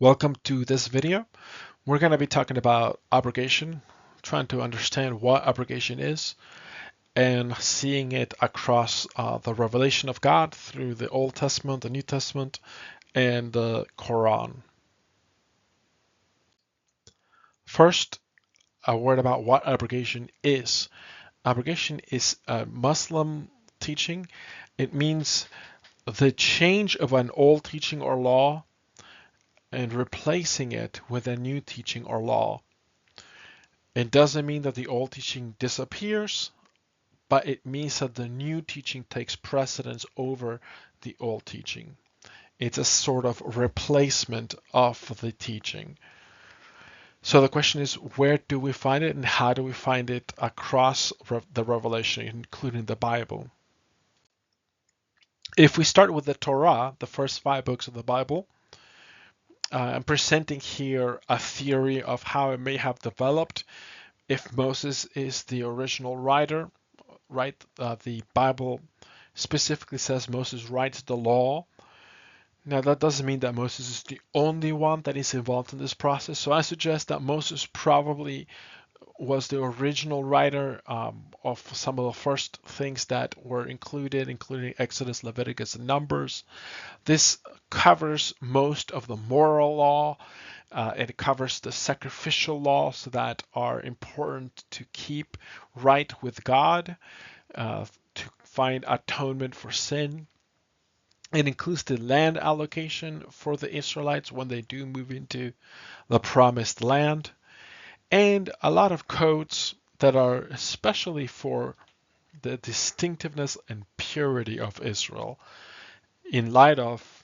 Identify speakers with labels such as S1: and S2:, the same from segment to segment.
S1: Welcome to this video. We're going to be talking about abrogation, trying to understand what abrogation is, and seeing it across the revelation of God through the Old Testament, the New Testament, and the Quran. First, a word about what abrogation is. Abrogation is a Muslim teaching. It means the change of an old teaching or law and replacing it with a new teaching or law. It doesn't mean that the old teaching disappears, but it means that the new teaching takes precedence over the old teaching. It's a sort of replacement of the teaching. So the question is, where do we find it and how do we find it across the revelation, including the Bible? If we start with the Torah, the first 5 books of the Bible, I'm presenting here a theory of how it may have developed. If Moses is the original writer, right? The Bible specifically says Moses writes the law. Now, that doesn't mean that Moses is the only one that is involved in this process. So I suggest that Moses probably was the original writer of some of the first things that were included, including Exodus, Leviticus, and Numbers. This covers most of the moral law. It covers the sacrificial laws that are important to keep right with God, to find atonement for sin. It includes the land allocation for the Israelites when they do move into the promised land, and a lot of codes that are especially for the distinctiveness and purity of Israel in light of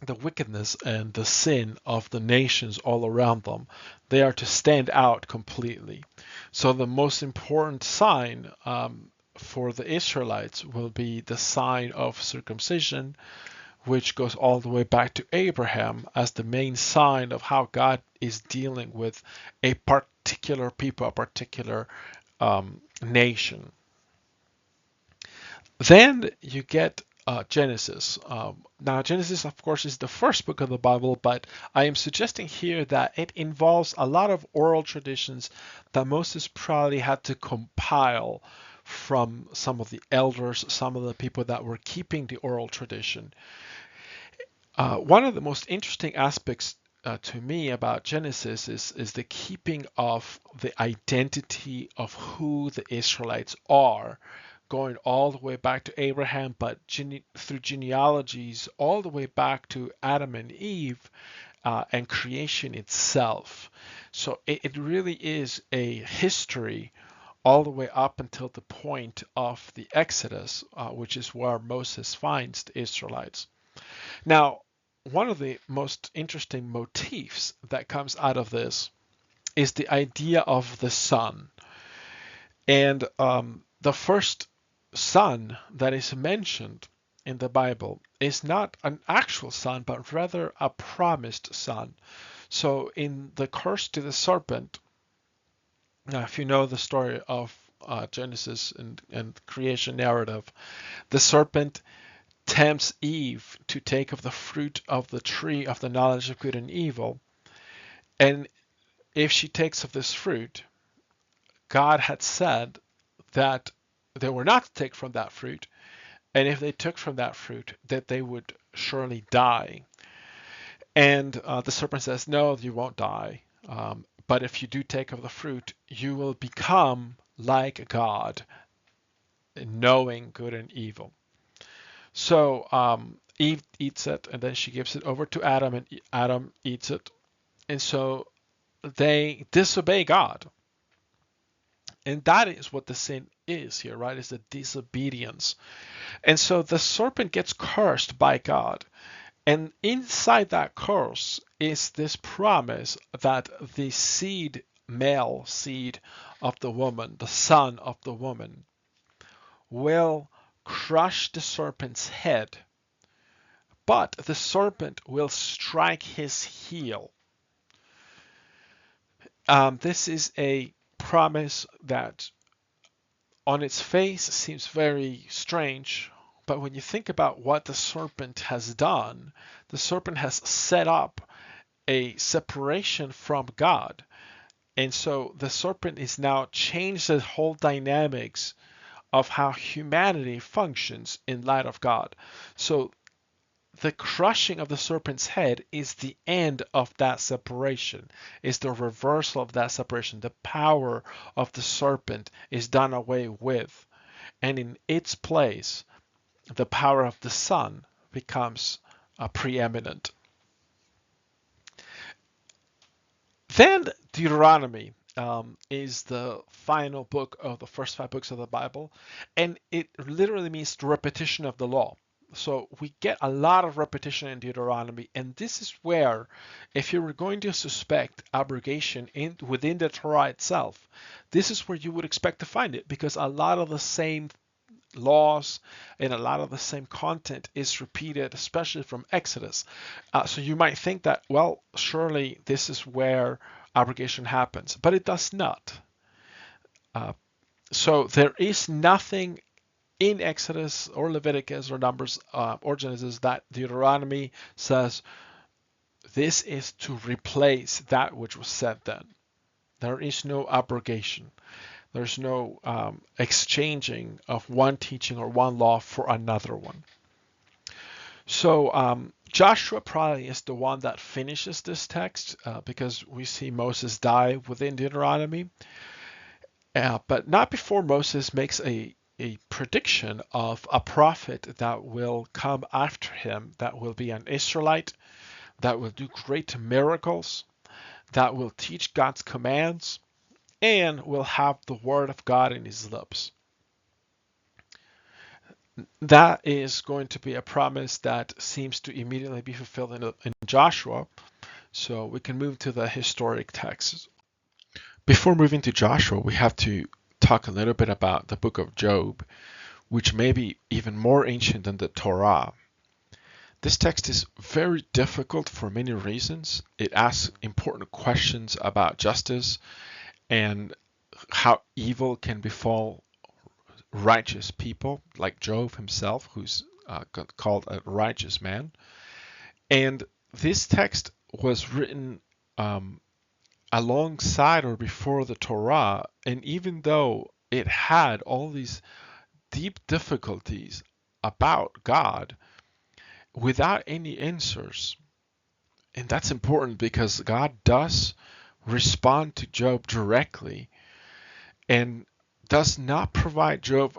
S1: the wickedness and the sin of the nations all around them. They are to stand out completely. So the most important sign for the Israelites will be the sign of circumcision, which goes all the way back to Abraham as the main sign of how God is dealing with a particular people, a particular nation. Then you get Genesis. Now, Genesis, of course, is the first book of the Bible, but I am suggesting here that it involves a lot of oral traditions that Moses probably had to compile from some of the elders, some of the people that were keeping the oral tradition. One of the most interesting aspects to me about Genesis is the keeping of the identity of who the Israelites are, going all the way back to Abraham, but through genealogies all the way back to Adam and Eve and creation itself. So it really is a history all the way up until the point of the Exodus, which is where Moses finds the Israelites. Now, one of the most interesting motifs that comes out of this is the idea of the son. And the first son that is mentioned in the Bible is not an actual son, but rather a promised son. So in the curse to the serpent, if you know the story of Genesis and creation narrative, the serpent tempts Eve to take of the fruit of the tree of the knowledge of good and evil. And if she takes of this fruit, God had said that they were not to take from that fruit, and if they took from that fruit, that they would surely die. And the serpent says, no, you won't die. But if you do take of the fruit, you will become like God, knowing good and evil. So Eve eats it, and then she gives it over to Adam, and Adam eats it. And so they disobey God. And that is what the sin is here, right? Is the disobedience. And so the serpent gets cursed by God. And inside that curse is this promise that the seed, male seed of the woman, the son of the woman, will crush the serpent's head, but the serpent will strike his heel. This is a promise that on its face seems very strange, but when you think about what the serpent has done, the serpent has set up a separation from God. And so the serpent is now changed the whole dynamics of how humanity functions in light of God. So the crushing of the serpent's head is the end of that separation, is the reversal of that separation. The power of the serpent is done away with. And in its place, the power of the Son becomes preeminent. Then Deuteronomy is the final book of the first 5 books of the Bible, and it literally means the repetition of the law. So we get a lot of repetition in Deuteronomy, and this is where, if you were going to suspect abrogation within the Torah itself, this is where you would expect to find it, because a lot of the same laws and a lot of the same content is repeated, especially from Exodus. So you might think that, well, surely this is where abrogation happens, but it does not. So there is nothing in Exodus or Leviticus or Numbers or Genesis that Deuteronomy says this is to replace that which was said then. There is no abrogation. There's no exchanging of one teaching or one law for another one. So Joshua probably is the one that finishes this text because we see Moses die within Deuteronomy, but not before Moses makes a prediction of a prophet that will come after him, that will be an Israelite, that will do great miracles, that will teach God's commands, and will have the word of God in his lips. That is going to be a promise that seems to immediately be fulfilled in Joshua. So we can move to the historic texts. Before moving to Joshua, we have to talk a little bit about the book of Job, which may be even more ancient than the Torah. This text is very difficult for many reasons. It asks important questions about justice and how evil can befall righteous people, like Job himself, who's called a righteous man. And this text was written alongside or before the Torah, and even though it had all these deep difficulties about God, without any answers. And that's important because God does respond to Job directly and does not provide Job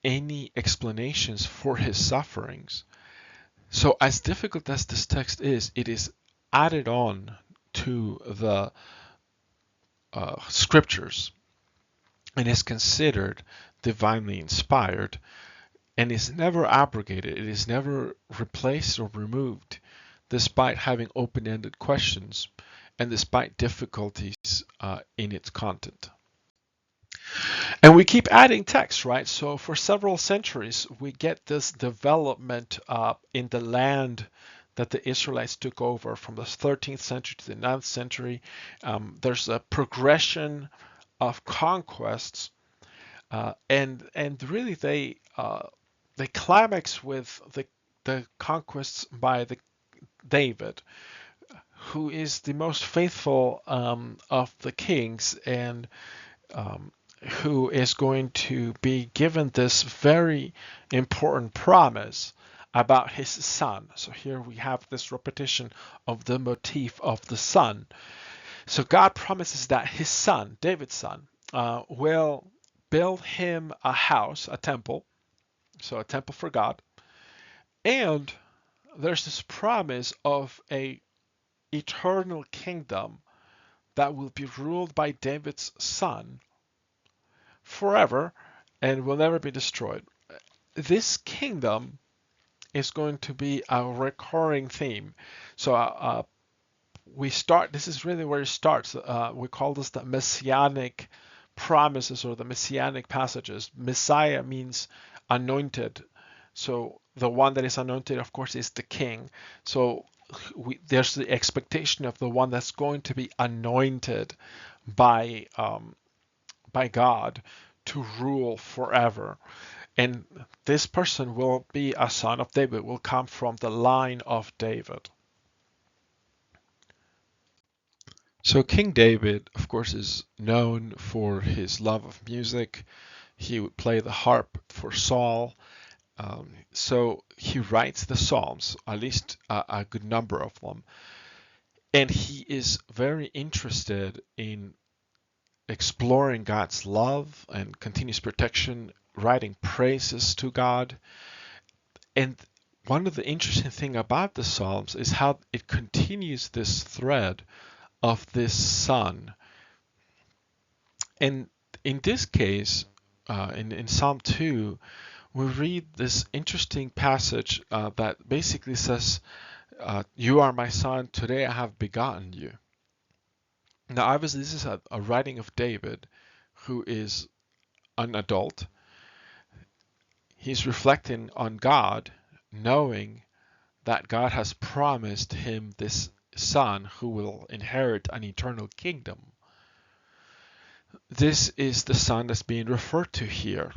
S1: any explanations for his sufferings. So as difficult as this text is, it is added on to the scriptures and is considered divinely inspired and is never abrogated. It is never replaced or removed, despite having open-ended questions and despite difficulties in its content. And we keep adding text, right? So for several centuries, we get this development in the land that the Israelites took over from the 13th century to the 9th century. There's a progression of conquests, and really they climax with the conquests by David, who is the most faithful of the kings, and who is going to be given this very important promise about his son. So here we have this repetition of the motif of the son. So God promises that his son, David's son, will build him a house, a temple, so a temple for God. And there's this promise of a eternal kingdom that will be ruled by David's son forever and will never be destroyed. This kingdom is going to be a recurring theme. So this is really where it starts. We call this the Messianic promises or the Messianic passages. Messiah means anointed. So the one that is anointed, of course, is the king. So there's the expectation of the one that's going to be anointed by God to rule forever. And this person will be a son of David, will come from the line of David. So King David, of course, is known for his love of music. He would play the harp for Saul. So he writes the Psalms, at least a good number of them. And he is very interested in exploring God's love and continuous protection, writing praises to God. And one of the interesting things about the Psalms is how it continues this thread of this son. And in this case, in Psalm 2, we read this interesting passage that basically says, You are my son, today I have begotten you. Now, obviously, this is a writing of David, who is an adult. He's reflecting on God, knowing that God has promised him this son who will inherit an eternal kingdom. This is the son that's being referred to here,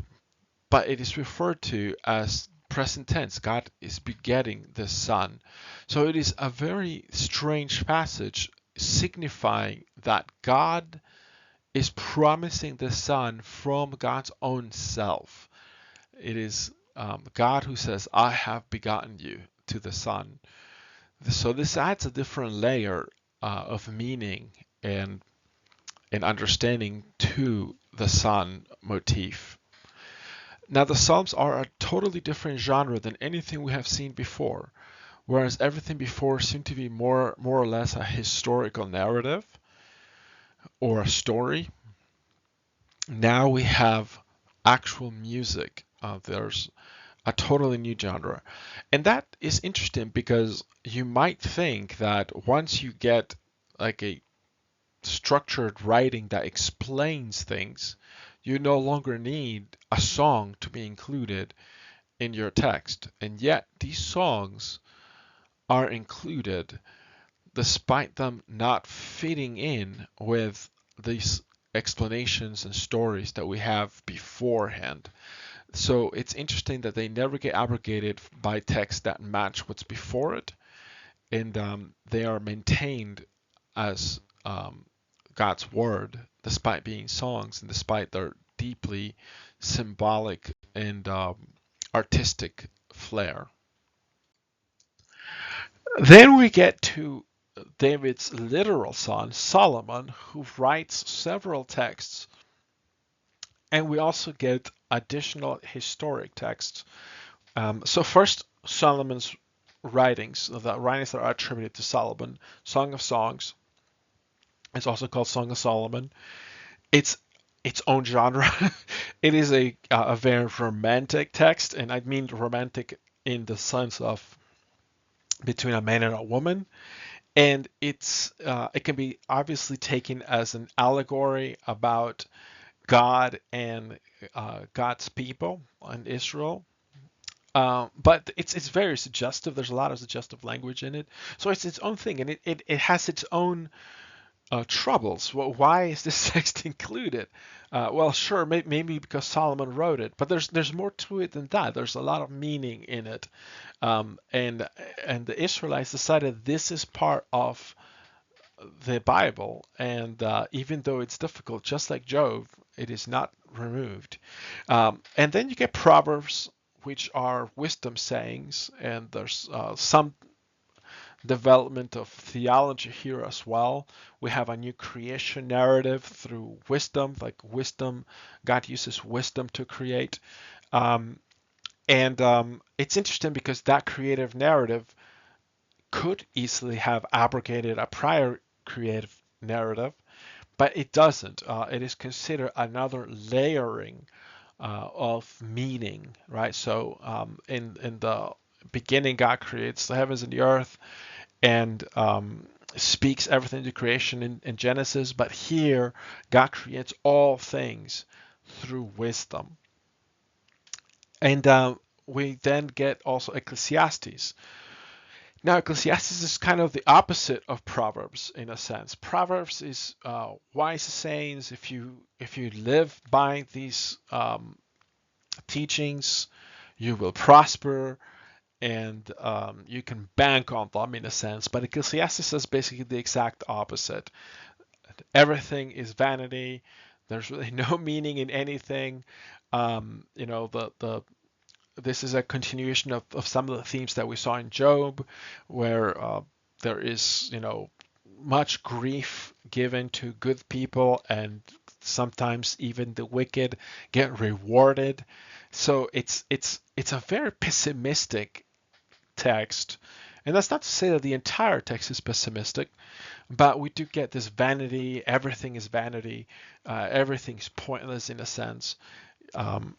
S1: but it is referred to as present tense. God is begetting the son. So it is a very strange passage signifying that God is promising the son from God's own self. It is God who says, I have begotten you to the son. So this adds a different layer of meaning and understanding to the son motif. Now the Psalms are a totally different genre than anything we have seen before, whereas everything before seemed to be more or less a historical narrative or a story. Now we have actual music. There's a totally new genre. And that is interesting because you might think that once you get like a structured writing that explains things, you no longer need a song to be included in your text. And yet these songs are included despite them not fitting in with these explanations and stories that we have beforehand. So it's interesting that they never get abrogated by texts that match what's before it, and they are maintained as God's word, despite being songs and despite their deeply symbolic and artistic flair. Then we get to David's literal son, Solomon, who writes several texts, and we also get additional historic texts. So first, Solomon's writings, the writings that are attributed to Solomon, Song of Songs. It's also called Song of Solomon. It's its own genre. It is a very romantic text, and I mean romantic in the sense of between a man and a woman. And it can be obviously taken as an allegory about God and God's people and Israel. But it's very suggestive. There's a lot of suggestive language in it. So it's its own thing, and it has its own troubles. Well, why is this text included? Well, sure, maybe because Solomon wrote it, but there's more to it than that. There's a lot of meaning in it, and the Israelites decided this is part of the Bible, and even though it's difficult, just like Job, it is not removed. And then you get Proverbs, which are wisdom sayings, and there's some development of theology here as well. We have a new creation narrative through wisdom, like wisdom. God uses wisdom to create. And it's interesting because that creative narrative could easily have abrogated a prior creative narrative, but it doesn't. It is considered another layering of meaning, right? So in the beginning, God creates the heavens and the earth, and speaks everything to creation in Genesis, but here God creates all things through wisdom. And we then get also Ecclesiastes. Now, Ecclesiastes is kind of the opposite of Proverbs in a sense. Proverbs is wise sayings. If you live by these teachings, you will prosper, and you can bank on them in a sense. But Ecclesiastes is basically the exact opposite. everything is vanity. There's really no meaning in anything. You know, this is a continuation of some of the themes that we saw in Job, where there is, you know, much grief given to good people, and sometimes even the wicked get rewarded. So it's a very pessimistic text. And that's not to say that the entire text is pessimistic, but we do get this vanity. Everything is vanity. Everything's pointless in a sense. Um,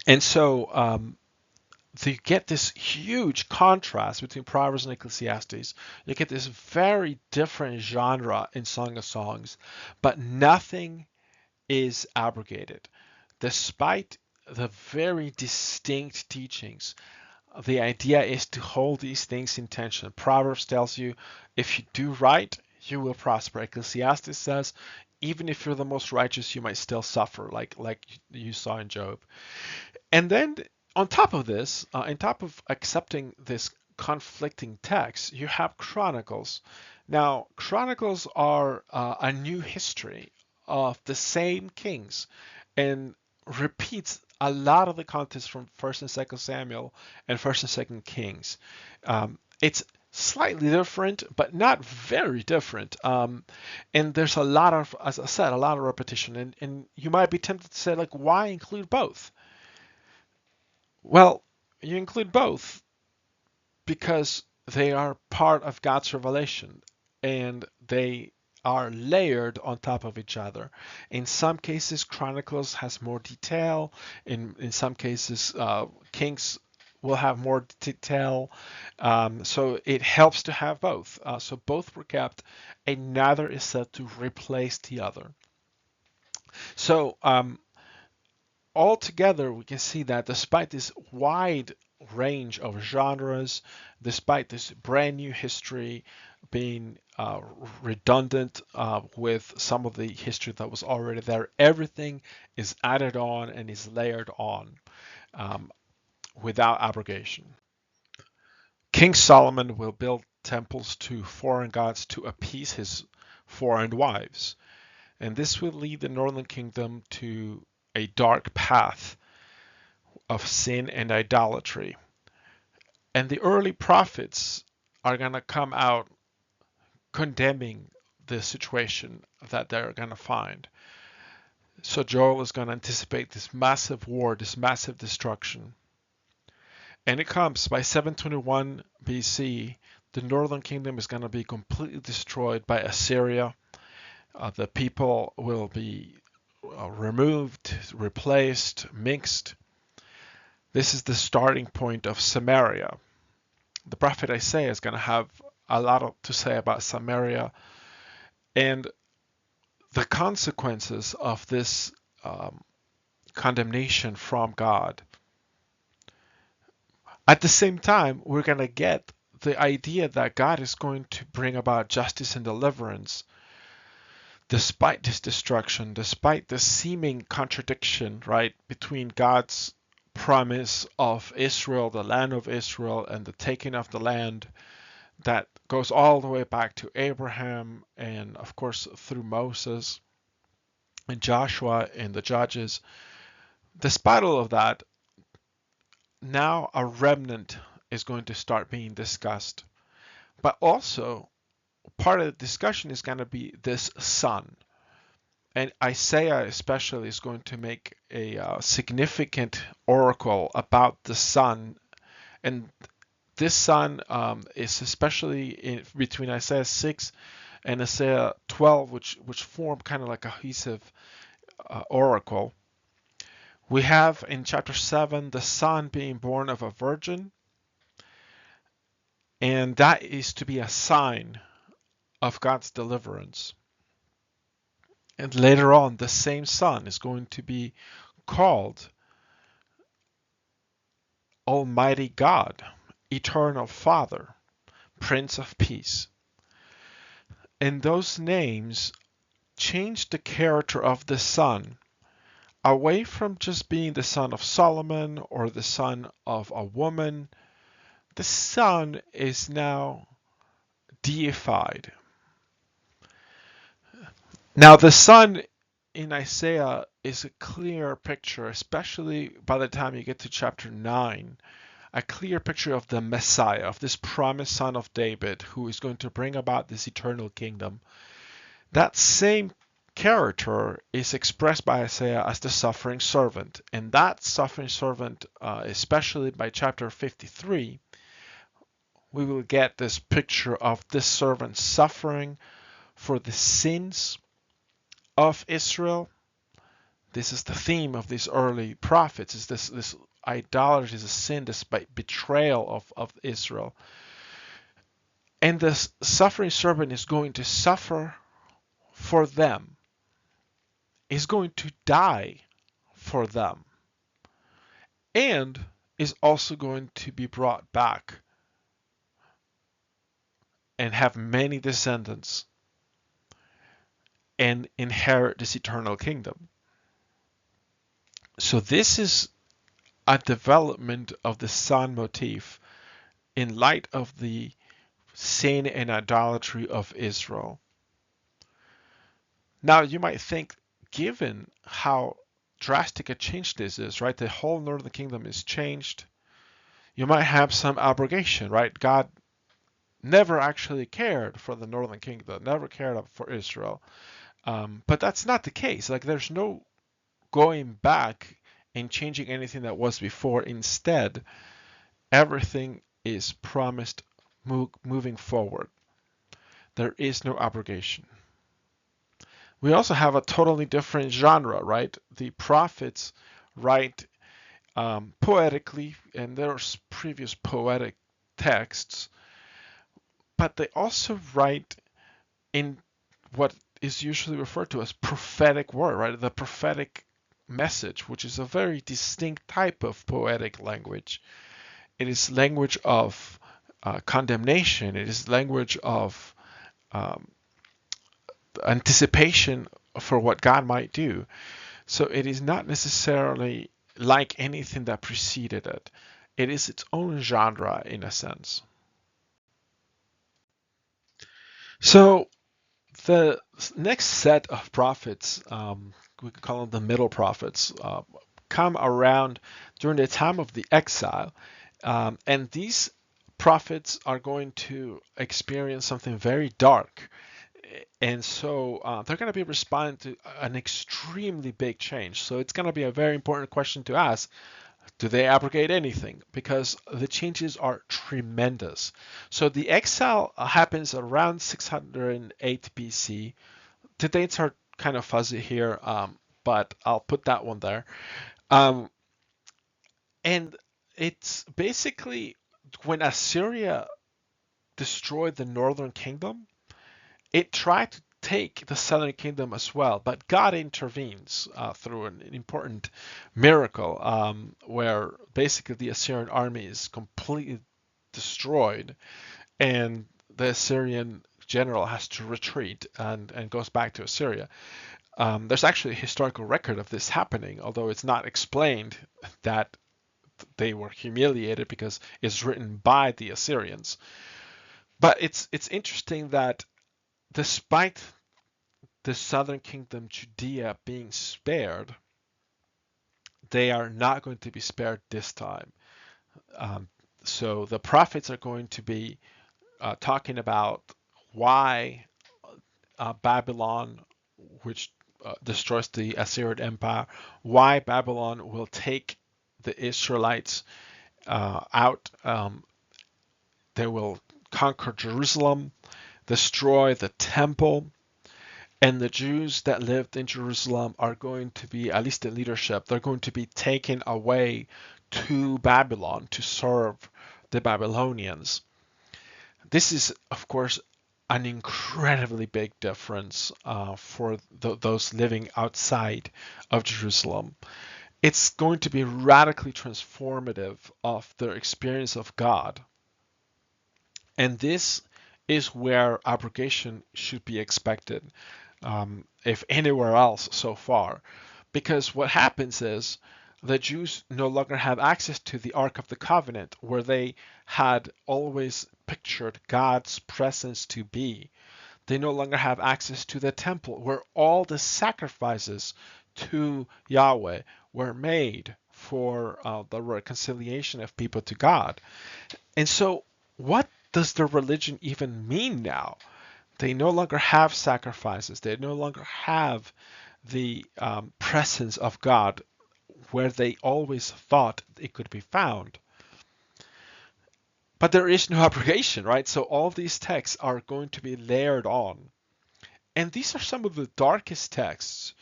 S1: and so you get this huge contrast between Proverbs and Ecclesiastes. You get this very different genre in Song of Songs, but nothing is abrogated. Despite the very distinct teachings, the idea is to hold these things in tension. Proverbs tells you if you do right, you will prosper. Ecclesiastes says even if you're the most righteous, you might still suffer, like you saw in Job. And then on top of this, on top of accepting this conflicting text, you have Chronicles. Now, Chronicles are a new history of the same kings and repeats a lot of the context from 1st and 2nd Samuel and 1st and 2nd Kings. It's slightly different, but not very different. And there's a lot of, as I said, a lot of repetition. And you might be tempted to say, like, why include both? Well, you include both because they are part of God's revelation and they are layered on top of each other. In some cases, Chronicles has more detail. In some cases, Kings will have more detail. So it helps to have both. So both were kept, and neither is said to replace the other. So altogether, we can see that despite this wide range of genres, despite this brand new history being redundant with some of the history that was already there, everything is added on and is layered on without abrogation. King Solomon will build temples to foreign gods to appease his foreign wives, and this will lead the northern kingdom to a dark path of sin and idolatry. And the early prophets are going to come out condemning the situation that they're going to find. So Joel is going to anticipate this massive war, this massive destruction. And it comes by 721 BC. The northern kingdom is going to be completely destroyed by Assyria. The people will be removed, replaced, mixed. This is the starting point of Samaria. The prophet Isaiah is going to have a lot to say about Samaria and the consequences of this condemnation from God. At the same time, we're going to get the idea that God is going to bring about justice and deliverance despite this destruction, despite the seeming contradiction, right, between God's promise of Israel, the land of Israel, and the taking of the land that goes all the way back to Abraham and, of course, through Moses and Joshua and the Judges. Despite all of that, now a remnant is going to start being discussed. But also, part of the discussion is going to be this son. And Isaiah especially is going to make a significant oracle about the son. And this son is especially between Isaiah 6 and Isaiah 12, which form kind of like a cohesive oracle. We have in chapter 7 the son being born of a virgin, and that is to be a sign of God's deliverance. And later on, the same son is going to be called Almighty God, Eternal Father, Prince of Peace. And those names change the character of the son away from just being the son of Solomon or the son of a woman. The son is now deified. Now, the sun in Isaiah is a clear picture, especially by the time you get to chapter 9, a clear picture of the Messiah, of this promised son of David who is going to bring about this eternal kingdom. That same character is expressed by Isaiah as the suffering servant. And that suffering servant, especially by chapter 53, we will get this picture of this servant suffering for the sins of Israel. This is the theme of these early prophets, is this idolatry, is a sin, this betrayal of Israel. And this suffering servant is going to suffer for them, is going to die for them, and is also going to be brought back and have many descendants and inherit this eternal kingdom. So this is a development of the sun motif in light of the sin and idolatry of Israel. Now you might think, given how drastic a change this is, right? The whole northern kingdom is changed. You might have some abrogation, right? God never actually cared for the northern kingdom, never cared for Israel. But that's not the case. Like, there's no going back and changing anything that was before. Instead, everything is promised moving forward. There is no abrogation. We also have a totally different genre, right? The prophets write poetically, and there's previous poetic texts, but they also write in what is usually referred to as prophetic word, right? The prophetic message, which is a very distinct type of poetic language. It is language of condemnation. It is language of anticipation for what God might do. So it is not necessarily like anything that preceded it. It is its own genre in a sense. So the next set of prophets, we could call them the middle prophets, come around during the time of the exile. And these prophets are going to experience something very dark. And so they're going to be responding to an extremely big change. So it's going to be a very important question to ask. Do they abrogate anything? Because the changes are tremendous. So the exile happens around 608 BC. The dates are kind of fuzzy here, but I'll put that one there. And it's basically when Assyria destroyed the northern kingdom, it tried to take the southern kingdom as well, but God intervenes through an important miracle where basically the Assyrian army is completely destroyed and the Assyrian general has to retreat and goes back to Assyria. There's actually a historical record of this happening, although it's not explained that they were humiliated because it's written by the Assyrians. But it's interesting that despite the southern kingdom, Judea, being spared, they are not going to be spared this time. So the prophets are going to be talking about why Babylon, which destroys the Assyrian Empire, why Babylon will take the Israelites out. They will conquer Jerusalem, destroy the temple, and the Jews that lived in Jerusalem are going to be, at least the leadership, they're going to be taken away to Babylon to serve the Babylonians. This is, of course, an incredibly big difference for those living outside of Jerusalem. It's going to be radically transformative of their experience of God. And this is where abrogation should be expected, if anywhere else so far. Because what happens is the Jews no longer have access to the Ark of the Covenant, where they had always pictured God's presence to be. They no longer have access to the temple where all the sacrifices to Yahweh were made for the reconciliation of people to God. And so, what does the religion even mean now? They no longer have sacrifices. They no longer have the presence of God where they always thought it could be found. But there is no abrogation, right? So all these texts are going to be layered on. And these are some of the darkest texts.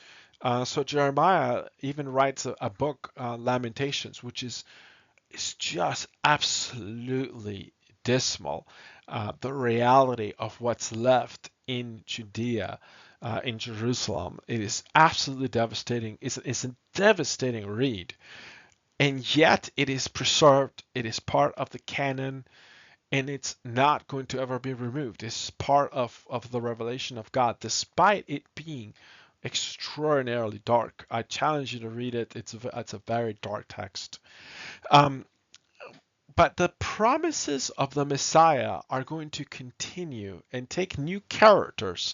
S1: So Jeremiah even writes a book, Lamentations, which is just absolutely dismal. The reality of what's left in Judea, in Jerusalem, it is absolutely devastating. It's a devastating read. And yet it is preserved. It is part of the canon, and it's not going to ever be removed. It's part of the revelation of God, despite it being extraordinarily dark. I challenge you to read it. It's a very dark text. Um, but the promises of the Messiah are going to continue and take new characters.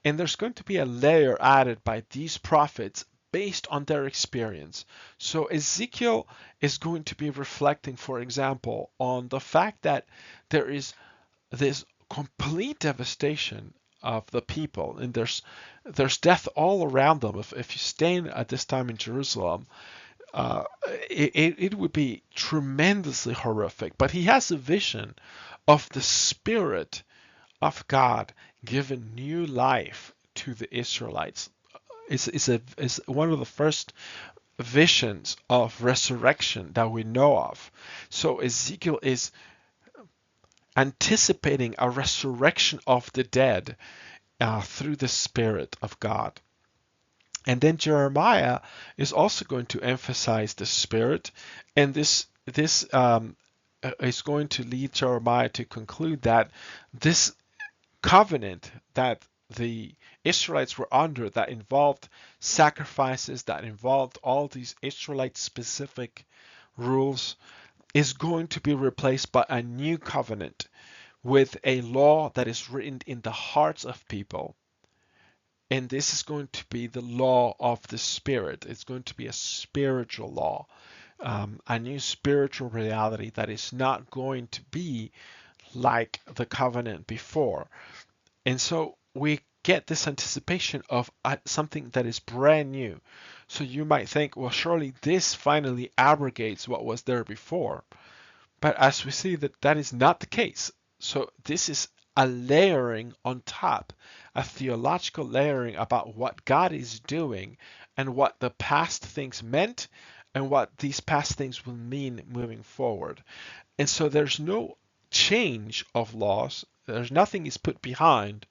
S1: And there's going to be a layer added by these prophets based on their experience. So Ezekiel is going to be reflecting, for example, on the fact that there is this complete devastation of the people, and there's death all around them. If you stand at this time in Jerusalem, uh, it would be tremendously horrific. But he has a vision of the Spirit of God giving new life to the Israelites. It's one of the first visions of resurrection that we know of. So Ezekiel is anticipating a resurrection of the dead through the Spirit of God. And then Jeremiah is also going to emphasize the Spirit, and this is going to lead Jeremiah to conclude that this covenant that the Israelites were under, that involved sacrifices, that involved all these Israelite specific rules, is going to be replaced by a new covenant with a law that is written in the hearts of people. And this is going to be the law of the Spirit. It's going to be a spiritual law, a new spiritual reality that is not going to be like the covenant before. And so we get this anticipation of something that is brand new. So you might think, well, surely this finally abrogates what was there before. But as we see, that is not the case. So this is a layering on top, a theological layering about what God is doing and what the past things meant and what these past things will mean moving forward. And so there's no change of laws. There's nothing is put behind,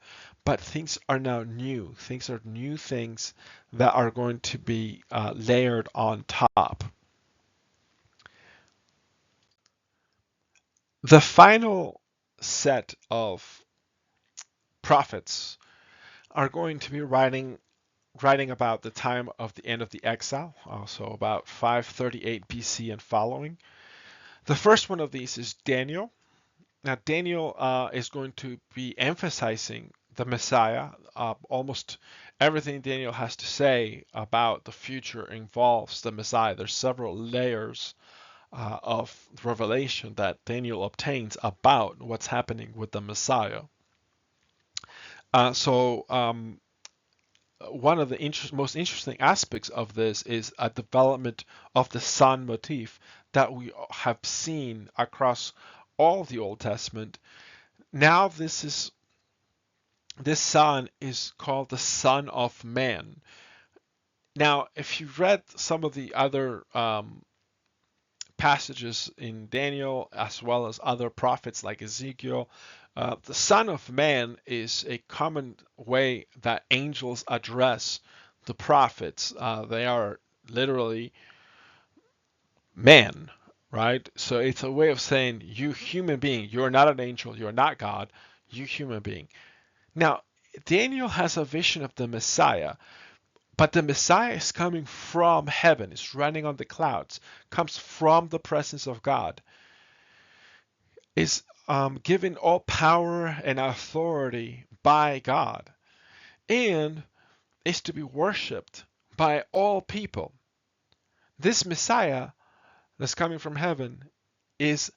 S1: but things are now new. Things are new things that are going to be layered on top. The final set of prophets are going to be writing about the time of the end of the exile, so about 538 BC and following. The first one of these is Daniel. Now, Daniel is going to be emphasizing the Messiah. Almost everything Daniel has to say about the future involves the Messiah. There's several layers of revelation that Daniel obtains about what's happening with the Messiah. One of the most interesting aspects of this is a development of the sun motif that we have seen across all the Old Testament. Now this son is called the Son of Man. Now, if you read some of the other passages in Daniel, as well as other prophets like Ezekiel, the Son of Man is a common way that angels address the prophets. They are literally men, right? So it's a way of saying, you human being, you're not an angel, you're not God, you human being. Now, Daniel has a vision of the Messiah, but the Messiah is coming from heaven, is running on the clouds, comes from the presence of God, is given all power and authority by God and is to be worshipped by all people. This Messiah that's coming from heaven is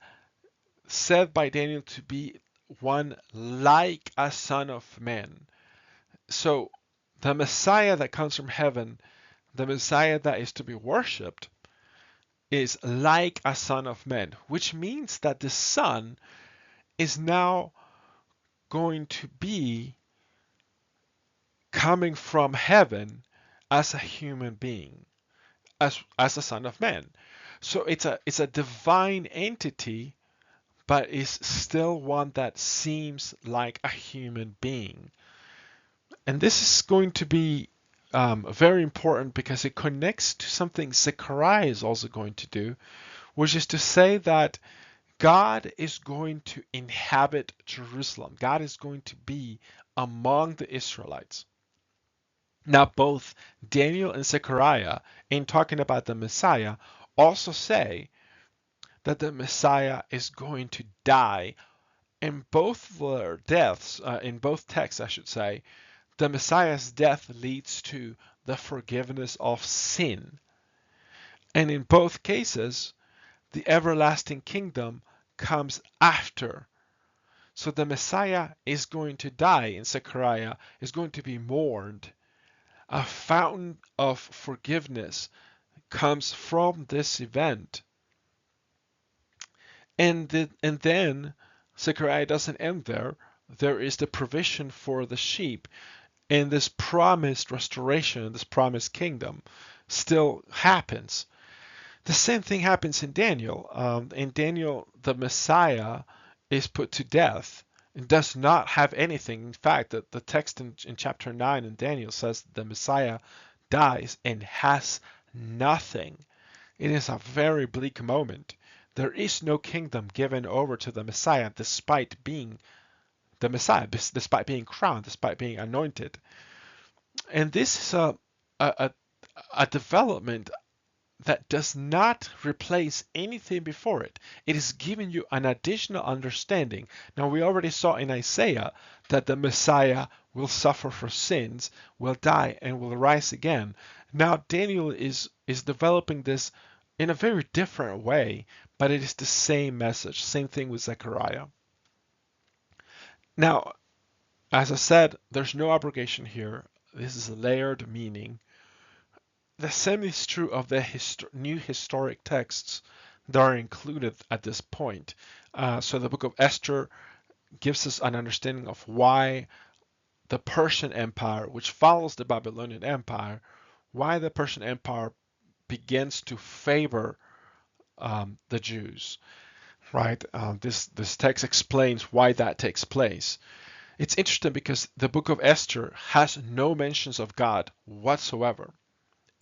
S1: said by Daniel to be one like a son of man. So the Messiah that comes from heaven, the Messiah that is to be worshipped, is like a son of man, which means that the Son is now going to be coming from heaven as a human being, as a son of man. So it's a divine entity, but is still one that seems like a human being. And this is going to be very important because it connects to something Zechariah is also going to do, which is to say that God is going to inhabit Jerusalem. God is going to be among the Israelites. Now, both Daniel and Zechariah, in talking about the Messiah, also say that the Messiah is going to die. In both their deaths, in both texts, I should say, the Messiah's death leads to the forgiveness of sin. And in both cases, the everlasting kingdom comes after. So the Messiah is going to die in Zechariah, is going to be mourned. A fountain of forgiveness comes from this event. And then Zechariah doesn't end there. There is the provision for the sheep, and this promised restoration, this promised kingdom still happens. The same thing happens in Daniel. In Daniel, the Messiah is put to death and does not have anything. In fact, the text in chapter 9 in Daniel says the Messiah dies and has nothing. It is a very bleak moment. There is no kingdom given over to the Messiah despite being the Messiah, despite being crowned, despite being anointed. And this is a development that does not replace anything before it. It is giving you an additional understanding. Now, we already saw in Isaiah that the Messiah will suffer for sins, will die, and will rise again. Now, Daniel is developing this in a very different way, but it is the same message. Same thing with Zechariah. Now, as I said, there's no abrogation here. This is a layered meaning. The same is true of the new historic texts that are included at this point. So the book of Esther gives us an understanding of why the Persian Empire, which follows the Babylonian Empire, why the Persian Empire begins to favor the Jews. Right? This text explains why that takes place. It's interesting because the book of Esther has no mentions of God whatsoever.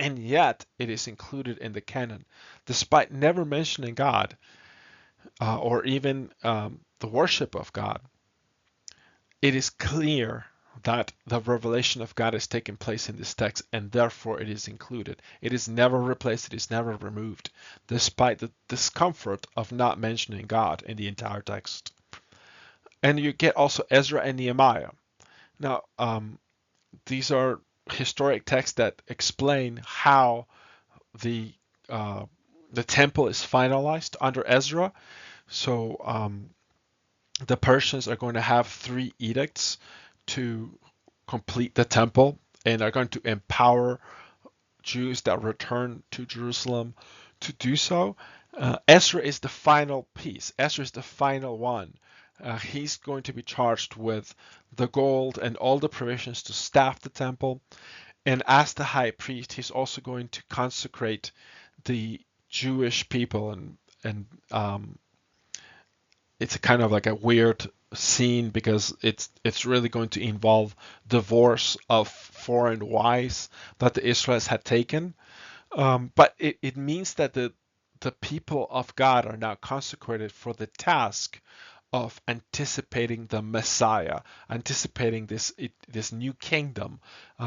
S1: And yet it is included in the canon, despite never mentioning God or even the worship of God. It is clear that the revelation of God is taking place in this text, and therefore it is included. It is never replaced, it is never removed, despite the discomfort of not mentioning God in the entire text. And you get also Ezra and Nehemiah. Now, these are historic texts that explain how the temple is finalized under Ezra. So the Persians are going to have 3 edicts to complete the temple, and are going to empower Jews that return to Jerusalem to do so. Ezra is the final piece. Ezra is the final one. He's going to be charged with the gold and all the provisions to staff the temple. And as the high priest, he's also going to consecrate the Jewish people. And it's kind of like a weird scene because it's really going to involve divorce of foreign wives that the Israelites had taken. But it means that the people of God are now consecrated for the task of anticipating the Messiah, anticipating this new kingdom,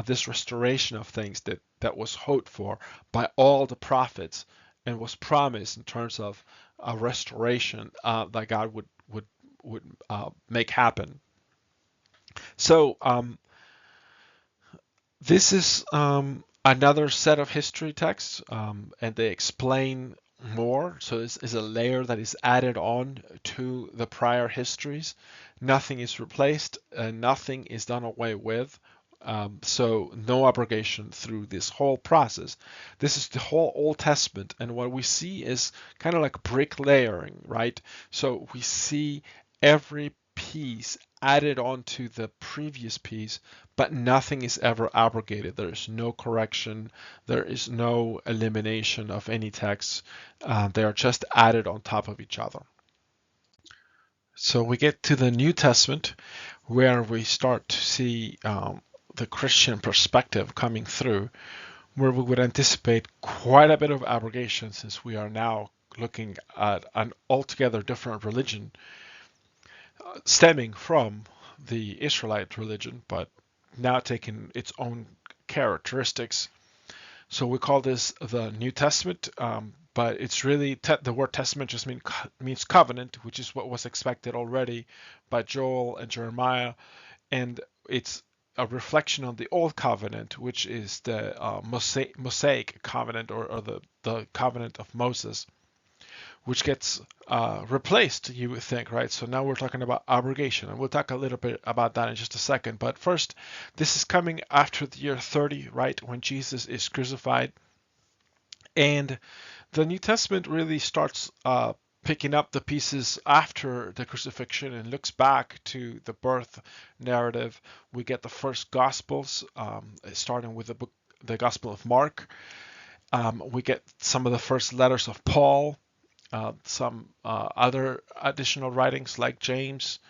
S1: this restoration of things that was hoped for by all the prophets and was promised in terms of a restoration that God would make happen. So this is another set of history texts, and they explain more. So this is a layer that is added on to the prior histories. Nothing is replaced, nothing is done away with. So no abrogation through this whole process. This is the whole Old Testament, and what we see is kind of like brick layering, right? So we see every piece added onto the previous piece, but nothing is ever abrogated. There is no correction. There is no elimination of any text. They are just added on top of each other. So we get to the New Testament, where we start to see the Christian perspective coming through, where we would anticipate quite a bit of abrogation, since we are now looking at an altogether different religion stemming from the Israelite religion, but now taking its own characteristics. So we call this the New Testament, but it's really the word testament just means covenant, which is what was expected already by Joel and Jeremiah, and it's a reflection on the old covenant, which is the Mosaic covenant, or the covenant of Moses, which gets replaced, you would think, right? So now we're talking about abrogation, and we'll talk a little bit about that in just a second. But first, this is coming after the year 30, right, when Jesus is crucified. And the New Testament really starts picking up the pieces after the crucifixion and looks back to the birth narrative. We get the first Gospels, starting with the Gospel of Mark. We get some of the first letters of Paul, some other additional writings like James,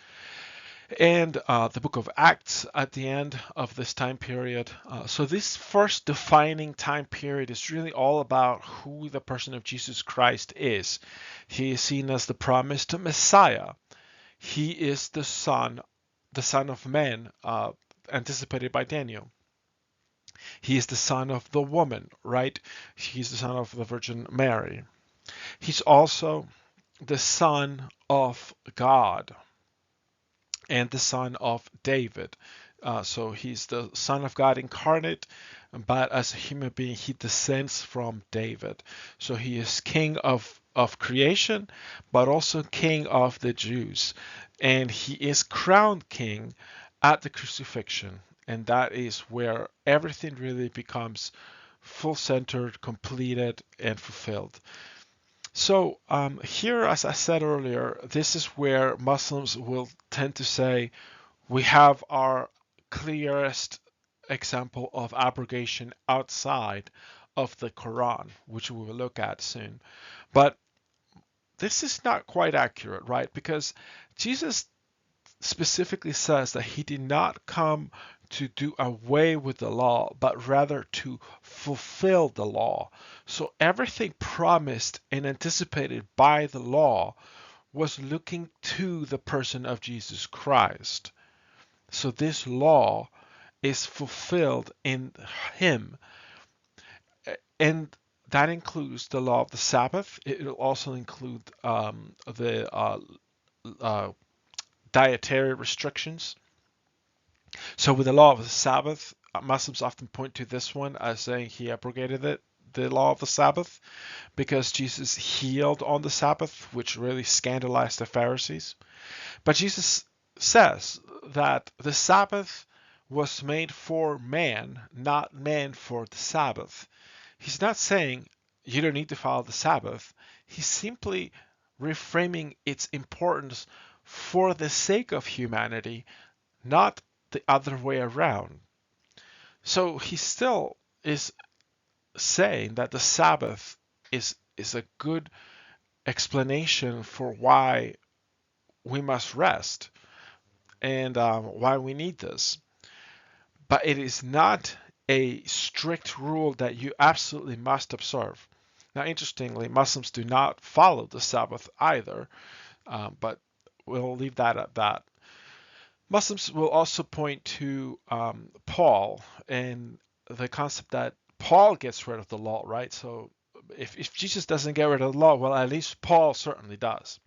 S1: and the book of Acts at the end of this time period. So this first defining time period is really all about who the person of Jesus Christ is. He is seen as the promised Messiah. He is the Son of Man, anticipated by Daniel. He is the son of the woman, right? He's the son of the Virgin Mary. He's also the son of God and the son of David. So he's the son of God incarnate, but as a human being, he descends from David. So he is king of creation, but also king of the Jews. And he is crowned king at the crucifixion. And that is where everything really becomes full centered, completed, and fulfilled. So here, as I said earlier, this is where Muslims will tend to say we have our clearest example of abrogation outside of the Quran, which we will look at soon. But this is not quite accurate, right? Because Jesus specifically says that he did not come to do away with the law, but rather to fulfill the law. So everything promised and anticipated by the law was looking to the person of Jesus Christ. So this law is fulfilled in him. And that includes the law of the Sabbath. It will also include the uh, dietary restrictions. So with the law of the Sabbath, Muslims often point to this one as saying he abrogated it, the law of the Sabbath, because Jesus healed on the Sabbath, which really scandalized the Pharisees. But Jesus says that the Sabbath was made for man, not man for the Sabbath. He's not saying you don't need to follow the Sabbath. He's simply reframing its importance for the sake of humanity, not the other way around. So he still is saying that the Sabbath is a good explanation for why we must rest and why we need this. But it is not a strict rule that you absolutely must observe. Now, interestingly, Muslims do not follow the Sabbath either, but we'll leave that at that. Muslims will also point to Paul and the concept that Paul gets rid of the law, right? So if Jesus doesn't get rid of the law, well, at least Paul certainly does.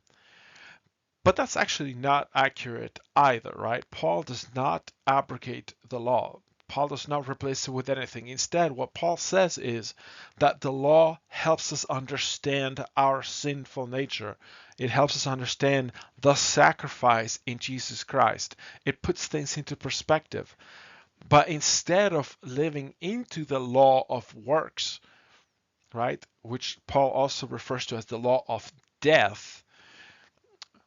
S1: But that's actually not accurate either, right? Paul does not abrogate the law. Paul does not replace it with anything. Instead, what Paul says is that the law helps us understand our sinful nature. It helps us understand the sacrifice in Jesus Christ. It puts things into perspective. But instead of living into the law of works, right, which Paul also refers to as the law of death,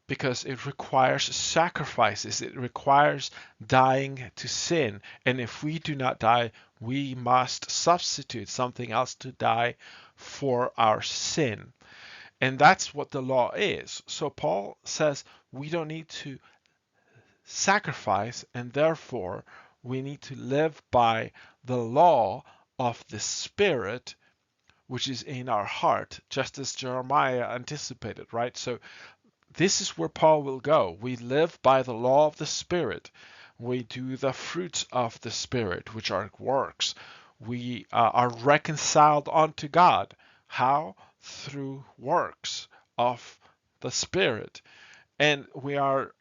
S1: because it requires sacrifices, it requires dying to sin. And if we do not die, we must substitute something else to die for our sin. And that's what the law is. So Paul says we don't need to sacrifice, and therefore we need to live by the law of the Spirit, which is in our heart, just as Jeremiah anticipated, right? So this is where Paul will go. We live by the law of the Spirit. We do the fruits of the Spirit, which are works. We are reconciled unto God. How? Through works of the Spirit. And we are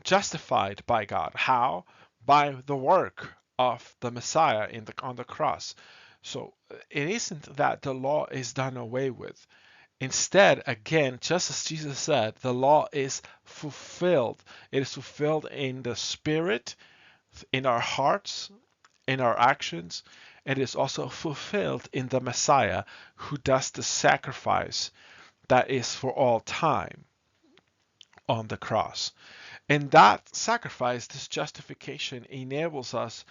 S1: justified by God. How? By the work of the Messiah on the cross. So it isn't that the law is done away with. Instead, again, just as Jesus said, the law is fulfilled. It is fulfilled in the Spirit, in our hearts, in our actions, and it is also fulfilled in the Messiah who does the sacrifice that is for all time on the cross. And that sacrifice, this justification, enables us,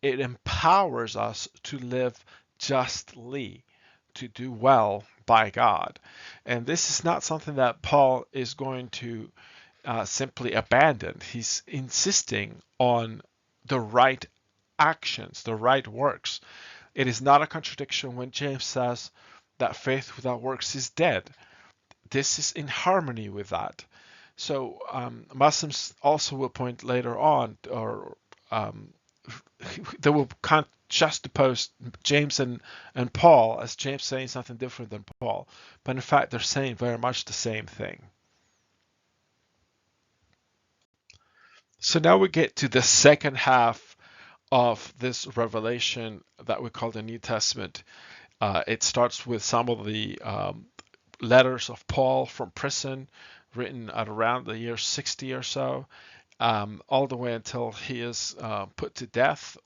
S1: it empowers us to live justly, to do well by God. And this is not something that Paul is going to simply abandon. He's insisting on the right actions, the right works. It is not a contradiction when James says that faith without works is dead. This is in harmony with that. So Muslims also will point later on, or they will juxtapose James and Paul as James saying something different than Paul. But in fact, they're saying very much the same thing. So now we get to the second half of this revelation that we call the New Testament. It starts with some of the letters of Paul from prison, written at around the year 60 or so, all the way until he is put to death.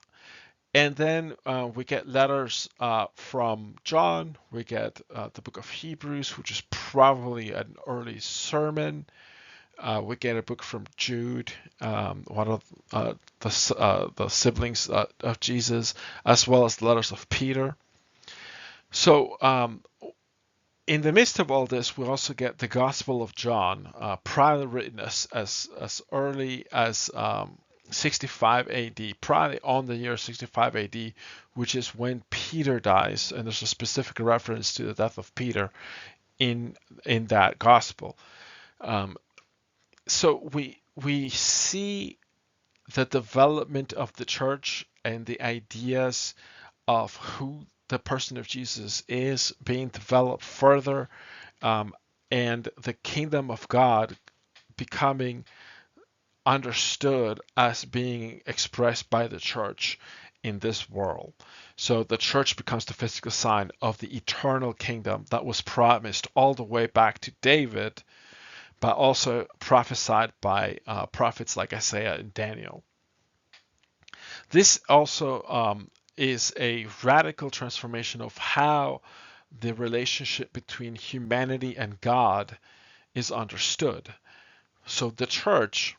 S1: And then we get letters from John. We get the book of Hebrews, which is probably an early sermon. We get a book from Jude, one of the siblings of Jesus, as well as the letters of Peter. So in the midst of all this, we also get the Gospel of John, probably written as early as 65 AD, probably on the year 65 AD, which is when Peter dies, and there's a specific reference to the death of Peter in that Gospel. So we see the development of the church and the ideas of who the person of Jesus is being developed further, and the kingdom of God becoming understood as being expressed by the church in this world. So the church becomes the physical sign of the eternal kingdom that was promised all the way back to David, but also prophesied by prophets like Isaiah and Daniel. This also is a radical transformation of how the relationship between humanity and God is understood. So the church,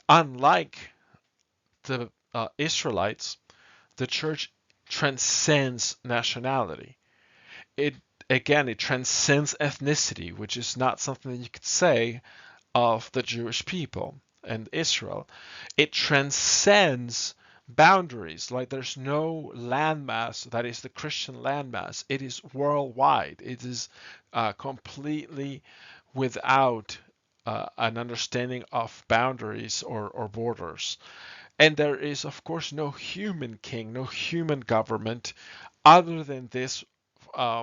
S1: unlike the Israelites, the church transcends nationality. It transcends ethnicity, which is not something that you could say of the Jewish people and Israel. It transcends boundaries. Like there's no landmass that is the Christian landmass. It is worldwide. It is completely without an understanding of boundaries or borders. And there is, of course, no human king, no human government other than this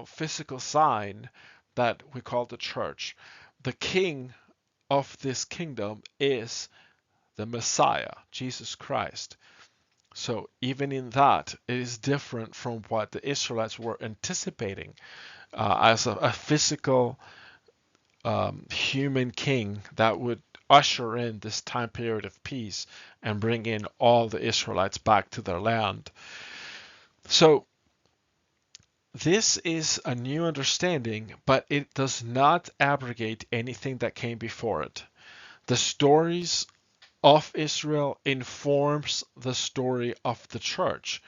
S1: physical sign that we call the church. The king of this kingdom is the Messiah, Jesus Christ. So even in that, it is different from what the Israelites were anticipating as a physical human king that would usher in this time period of peace and bring in all the Israelites back to their land. So this is a new understanding, but it does not abrogate anything that came before it. The stories of Israel informs the story of the church.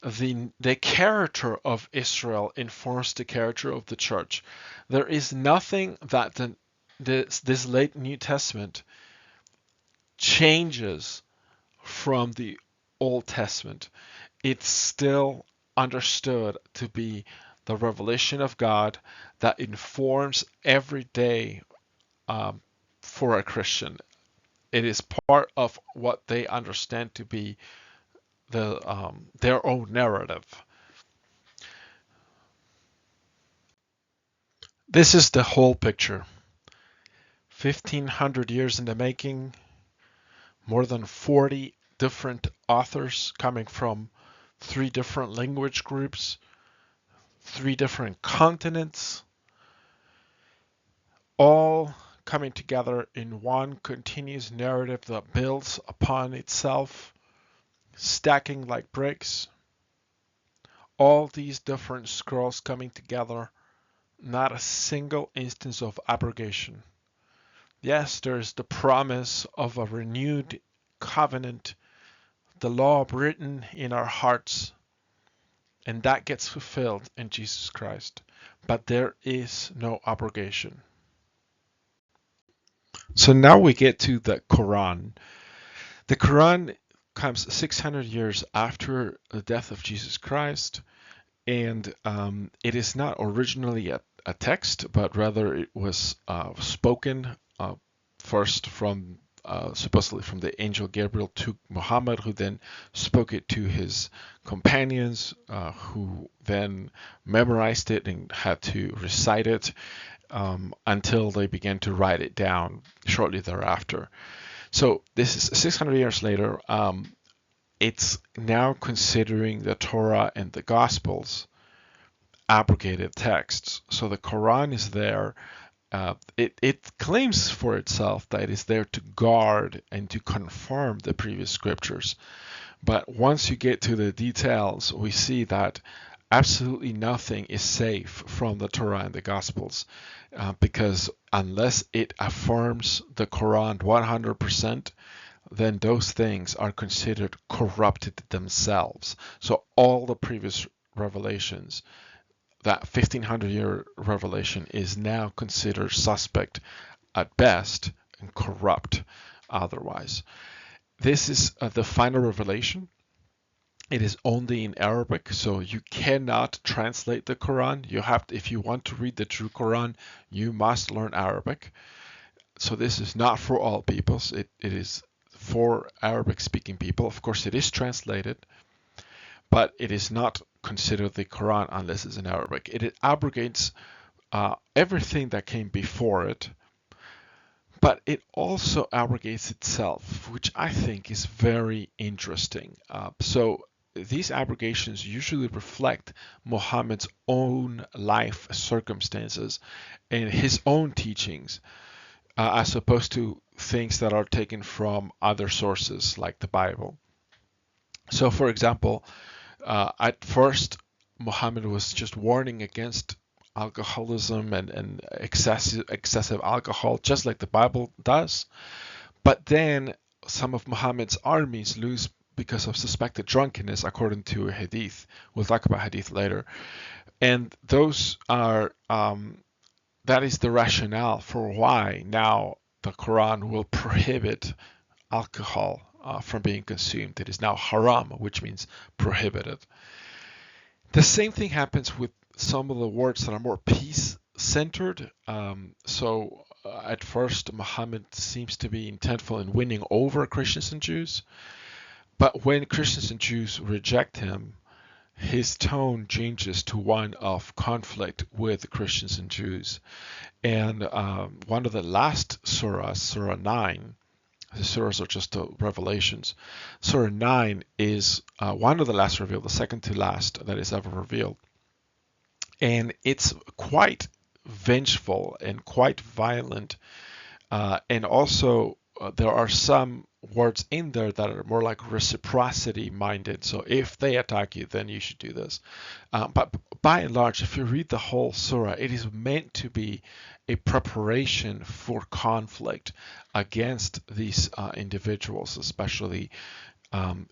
S1: The character of Israel informs the character of the church. There is nothing that this late New Testament changes from the Old Testament. It's still understood to be the revelation of God that informs every day for a Christian. It is part of what they understand to be their own narrative. This is the whole picture. 1,500 years in the making, more than 40 different authors coming from 3 different language groups, 3 different continents, all coming together in one continuous narrative that builds upon itself, stacking like bricks. All these different scrolls coming together, not a single instance of abrogation. Yes, there's the promise of a renewed covenant, the law written in our hearts, and that gets fulfilled in Jesus Christ. But there is no abrogation. So now we get to the Quran. The Quran comes 600 years after the death of Jesus Christ, and it is not originally a text, but rather it was spoken first from supposedly from the angel Gabriel to Muhammad, who then spoke it to his companions, who then memorized it and had to recite it until they began to write it down shortly thereafter. So this is 600 years later. It's now considering the Torah and the Gospels abrogated texts. So the Quran is there. It claims for itself that it is there to guard and to confirm the previous scriptures. But once you get to the details, we see that absolutely nothing is safe from the Torah and the Gospels, because unless it affirms the Quran 100%, then those things are considered corrupted themselves. So all the previous revelations, that 1500-year revelation, is now considered suspect at best and corrupt otherwise. This is the final revelation. It is only in Arabic, so you cannot translate the Quran. You have to, if you want to read the true Quran, you must learn Arabic. So this is not for all peoples. It is for Arabic-speaking people. Of course, it is translated, but it is not considered the Quran unless it's in Arabic. It abrogates everything that came before it, but it also abrogates itself, which I think is very interesting. So these abrogations usually reflect Muhammad's own life circumstances and his own teachings, as opposed to things that are taken from other sources like the Bible. So, for example, at first, Muhammad was just warning against alcoholism and excessive alcohol, just like the Bible does. But then some of Muhammad's armies lose because of suspected drunkenness, according to a hadith. We'll talk about hadith later. And those are that is the rationale for why now the Quran will prohibit alcohol from being consumed. It is now haram, which means prohibited. The same thing happens with some of the words that are more peace-centered. At first, Muhammad seems to be intentful in winning over Christians and Jews. But when Christians and Jews reject him, his tone changes to one of conflict with Christians and Jews. And one of the last surahs, Surah 9, the surahs are just revelations. Surah 9 is one of the last revealed, the second to last that is ever revealed. And it's quite vengeful and quite violent. And also, there are some words in there that are more like reciprocity minded. So if they attack you, then you should do this. But by and large, if you read the whole surah, it is meant to be a preparation for conflict against these individuals, especially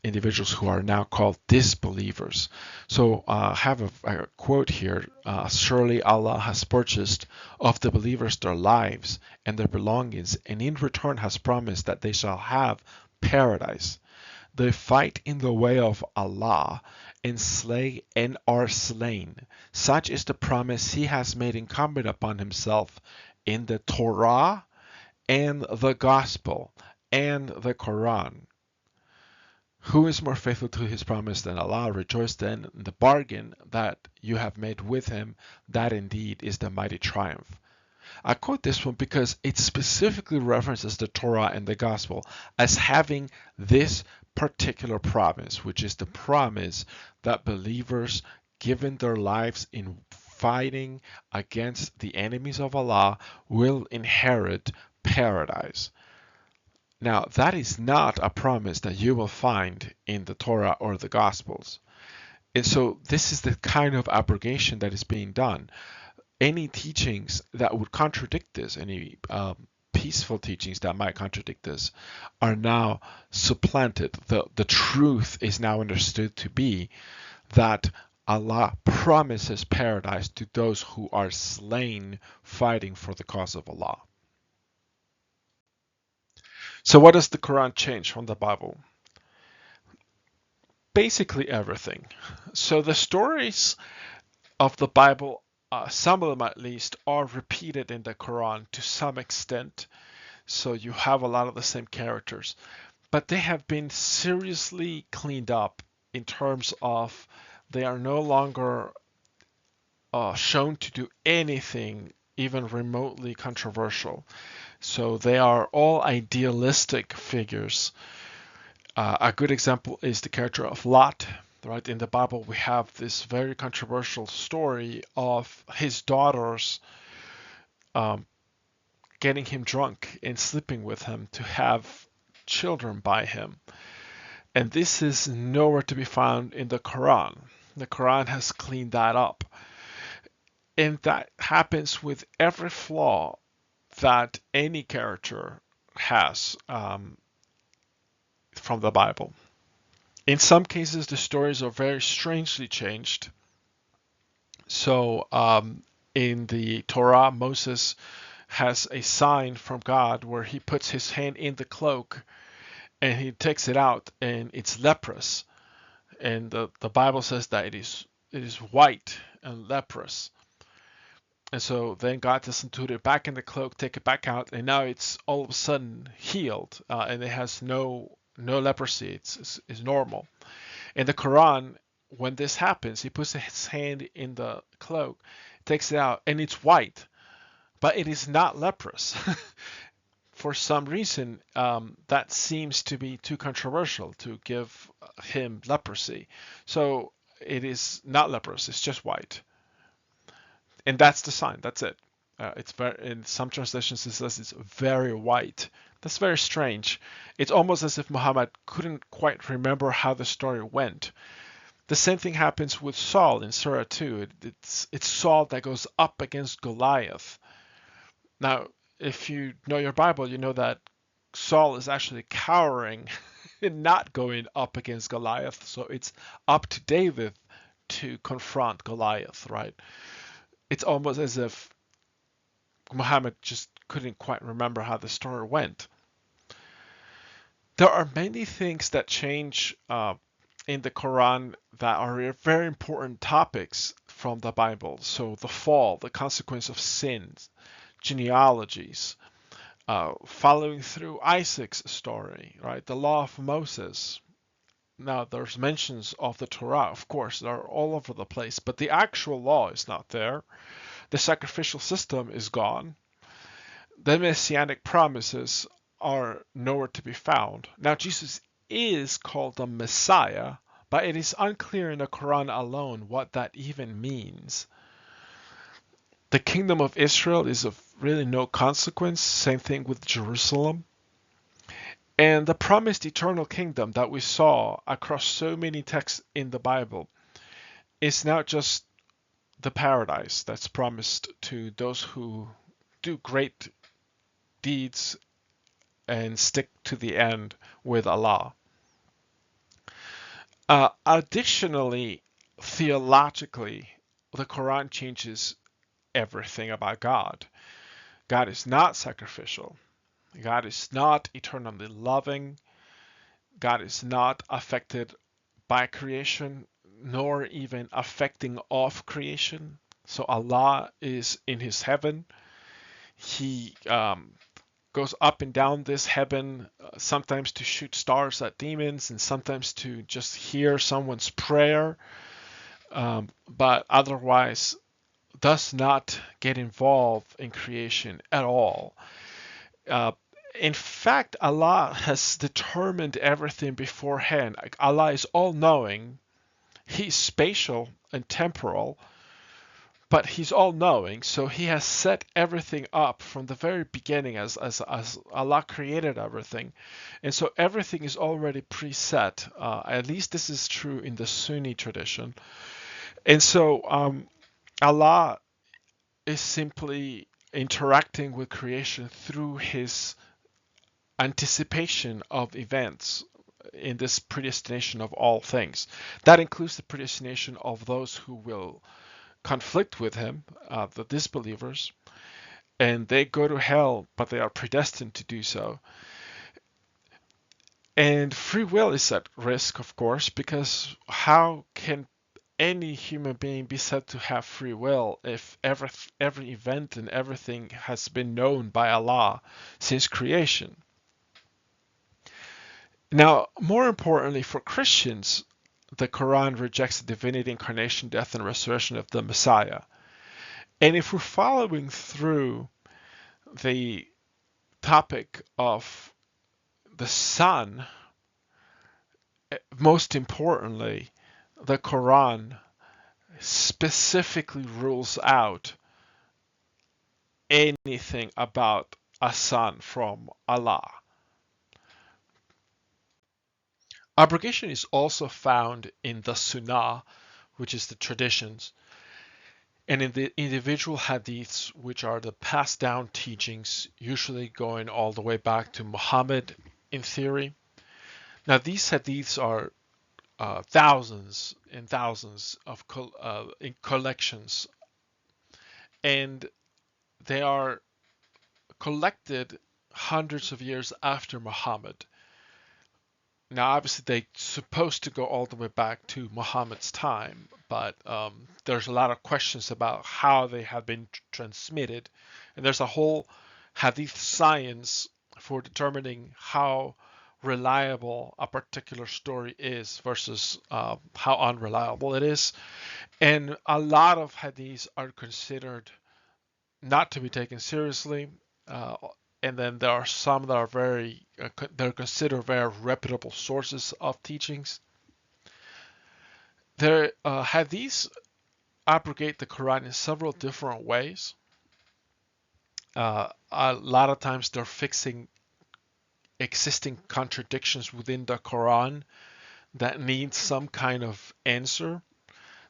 S1: individuals who are now called disbelievers. So I have a quote here. Surely Allah has purchased of the believers their lives and their belongings, and in return has promised that they shall have paradise. They fight in the way of Allah and slay and are slain. Such is the promise He has made incumbent upon Himself in the Torah and the Gospel and the Quran. Who is more faithful to his promise than Allah? Rejoice then in the bargain that you have made with him. That indeed is the mighty triumph. I quote this one because it specifically references the Torah and the Gospel as having this particular promise, which is the promise that believers, given their lives in fighting against the enemies of Allah, will inherit paradise. Now, that is not a promise that you will find in the Torah or the Gospels. And so this is the kind of abrogation that is being done. Any teachings that would contradict this, any peaceful teachings that might contradict this, are now supplanted. The truth is now understood to be that Allah promises paradise to those who are slain fighting for the cause of Allah. So what does the Quran change from the Bible? Basically everything. So the stories of the Bible, some of them at least, are repeated in the Quran to some extent. So you have a lot of the same characters. But they have been seriously cleaned up in terms of they are no longer shown to do anything even remotely controversial. So they are all idealistic figures. A good example is the character of Lot. Right, in the Bible, we have this very controversial story of his daughters getting him drunk and sleeping with him to have children by him. And this is nowhere to be found in the Quran. The Quran has cleaned that up. And that happens with every flaw that any character has from the Bible. In some cases, the stories are very strangely changed. So in the Torah, Moses has a sign from God where he puts his hand in the cloak and he takes it out and it's leprous. And the Bible says that it is white and leprous. And so then God doesn't put it back in the cloak, take it back out, and now it's all of a sudden healed, and it has no leprosy. It's normal. In the Quran, when this happens, he puts his hand in the cloak, takes it out, and it's white, but it is not leprous. For some reason, that seems to be too controversial to give him leprosy. So it is not leprous, it's just white. And that's the sign. That's it. It's very. In some translations, it says it's very white. That's very strange. It's almost as if Muhammad couldn't quite remember how the story went. The same thing happens with Saul in Surah 2. It's Saul that goes up against Goliath. Now, if you know your Bible, you know that Saul is actually cowering and not going up against Goliath. So it's up to David to confront Goliath, right? It's almost as if Muhammad just couldn't quite remember how the story went. There are many things that change in the Quran that are very important topics from the Bible. So the fall, the consequence of sins, genealogies, following through Isaac's story, right? The law of Moses. Now, there's mentions of the Torah, of course, they're all over the place, but the actual law is not there. The sacrificial system is gone. The Messianic promises are nowhere to be found. Now, Jesus is called the Messiah, but it is unclear in the Quran alone what that even means. The kingdom of Israel is of really no consequence. Same thing with Jerusalem. And the promised eternal kingdom that we saw across so many texts in the Bible is not just the paradise that's promised to those who do great deeds and stick to the end with Allah. Additionally, theologically, the Quran changes everything about God. God is not sacrificial. God is not eternally loving. God is not affected by creation, nor even affecting of creation. So Allah is in his heaven. He goes up and down this heaven, sometimes to shoot stars at demons and sometimes to just hear someone's prayer, but otherwise does not get involved in creation at all. In fact, Allah has determined everything beforehand. Like, Allah is all-knowing. He's spatial and temporal, but he's all-knowing, so he has set everything up from the very beginning as Allah created everything. And so everything is already preset. At least this is true in the Sunni tradition. And so Allah is simply interacting with creation through his anticipation of events in this predestination of all things. That includes the predestination of those who will conflict with him, the disbelievers, and they go to hell, but they are predestined to do so. And free will is at risk, of course, because how can any human being be said to have free will if every event and everything has been known by Allah since creation? Now, more importantly, for Christians, the Quran rejects the divinity, incarnation, death, and resurrection of the Messiah. And if we're following through the topic of the Son, most importantly, the Quran specifically rules out anything about a son from Allah. Abrogation is also found in the Sunnah, which is the traditions, and in the individual hadiths, which are the passed down teachings, usually going all the way back to Muhammad in theory. Now, these hadiths are thousands and thousands of in collections, and they are collected hundreds of years after Muhammad. Now, obviously, they're supposed to go all the way back to Muhammad's time, but there's a lot of questions about how they have been transmitted, and there's a whole hadith science for determining how reliable a particular story is versus how unreliable it is. And a lot of hadiths are considered not to be taken seriously. And then there are some that are they're considered very reputable sources of teachings. There hadiths abrogate the Quran in several different ways. A lot of times they're fixing existing contradictions within the Quran that need some kind of answer.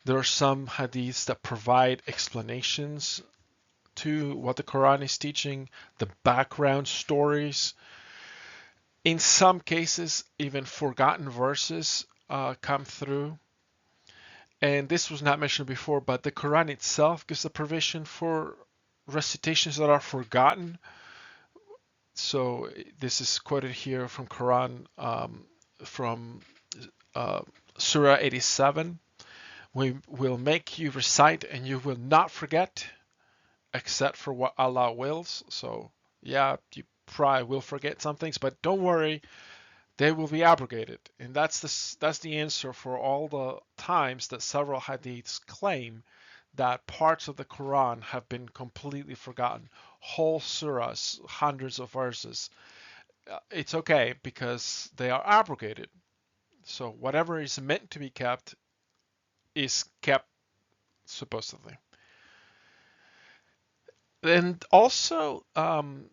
S1: There are some hadiths that provide explanations to what the Quran is teaching, the background stories. In some cases, even forgotten verses come through. And this was not mentioned before, but the Quran itself gives the provision for recitations that are forgotten. So this is quoted here from Quran, from Surah 87. We will make you recite and you will not forget, except for what Allah wills. So yeah, you probably will forget some things, but don't worry, they will be abrogated. And that's the answer for all the times that several hadiths claim that parts of the Quran have been completely forgotten. Whole surahs, hundreds of verses. It's okay because they are abrogated. So whatever is meant to be kept is kept supposedly. And also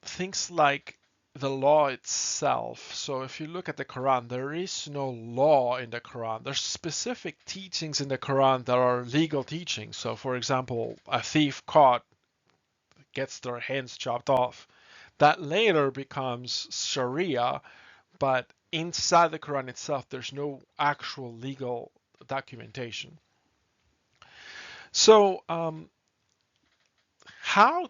S1: things like the law itself. So if you look at the Quran, there is no law in the Quran. There's specific teachings in the Quran that are legal teachings. So for example, a thief caught gets their hands chopped off. That later becomes Sharia, but inside the Quran itself, there's no actual legal documentation. So how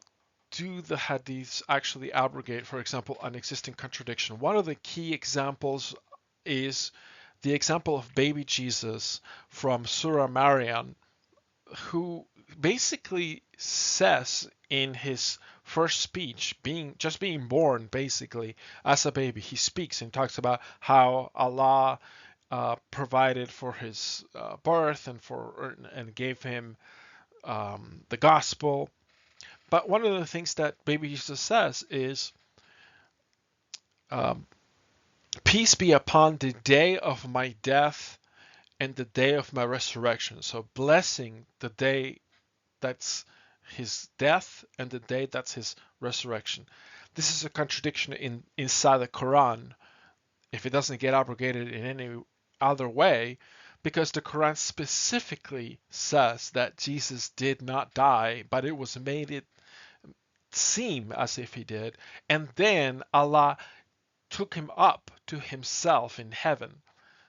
S1: do the hadiths actually abrogate, for example, an existing contradiction? One of the key examples is the example of baby Jesus from Surah Maryam, who basically says in his first speech, just being born basically as a baby, he speaks and talks about how Allah provided for his birth and gave him the gospel. But one of the things that baby Jesus says is, um, peace be upon the day of my death and the day of my resurrection. So blessing the day that's his death and the day that's his resurrection. This is a contradiction inside the Quran if it doesn't get abrogated in any other way, because the Quran specifically says that Jesus did not die, but it was made it seem as if he did, and then Allah took him up to himself in heaven.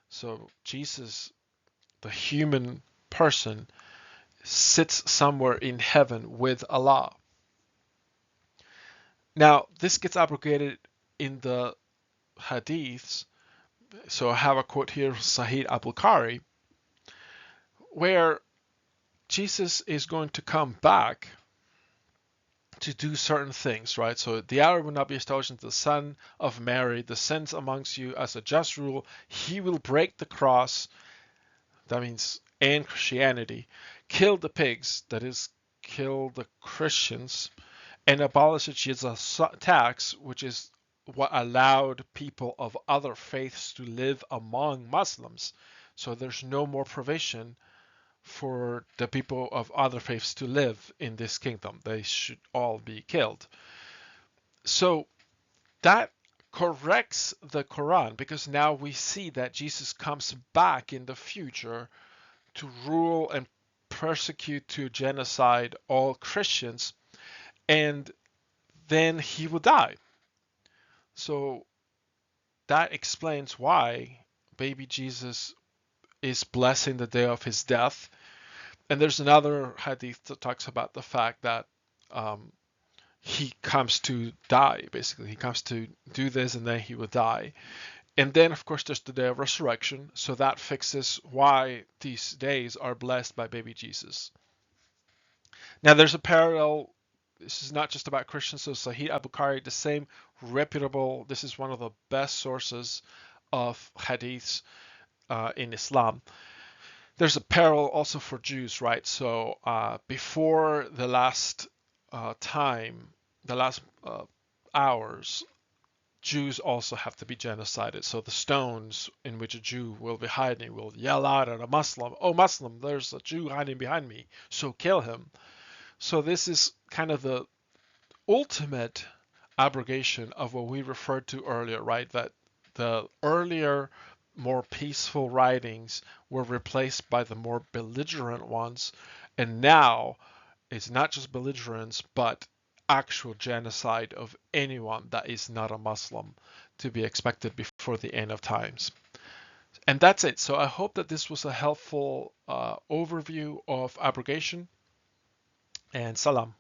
S1: So Jesus, the human person, sits somewhere in heaven with Allah. Now, this gets abrogated in the hadiths. So I have a quote here, Sahih al-Bukhari, where Jesus is going to come back to do certain things, right? So the hour will not be established until the Son of Mary descends amongst you as a just rule. He will break the cross, that means, and Christianity, kill the pigs, that is, kill the Christians, and abolish the jizya tax, which is what allowed people of other faiths to live among Muslims. So there's no more provision for the people of other faiths to live in this kingdom. They should all be killed. So that corrects the Quran, because now we see that Jesus comes back in the future to rule and persecute, to genocide all Christians, and then he will die. So that explains why baby Jesus is blessing the day of his death. And there's another hadith that talks about the fact that he comes to die, basically. He comes to do this and then he will die. And then, of course, there's the day of resurrection. So that fixes why these days are blessed by baby Jesus. Now, there's a parallel. This is not just about Christians. So Sahih al-Bukhari, the same reputable, this is one of the best sources of hadiths in Islam. There's a parallel also for Jews, right? So before the last the last hours, Jews also have to be genocided. So the stones in which a Jew will be hiding will yell out at a Muslim, "Oh, Muslim, there's a Jew hiding behind me, so kill him." So this is kind of the ultimate abrogation of what we referred to earlier, right? That the earlier, more peaceful writings were replaced by the more belligerent ones. And now it's not just belligerence, but actual genocide of anyone that is not a Muslim to be expected before the end of times. And that's it. So I hope that this was a helpful overview of abrogation. And salam.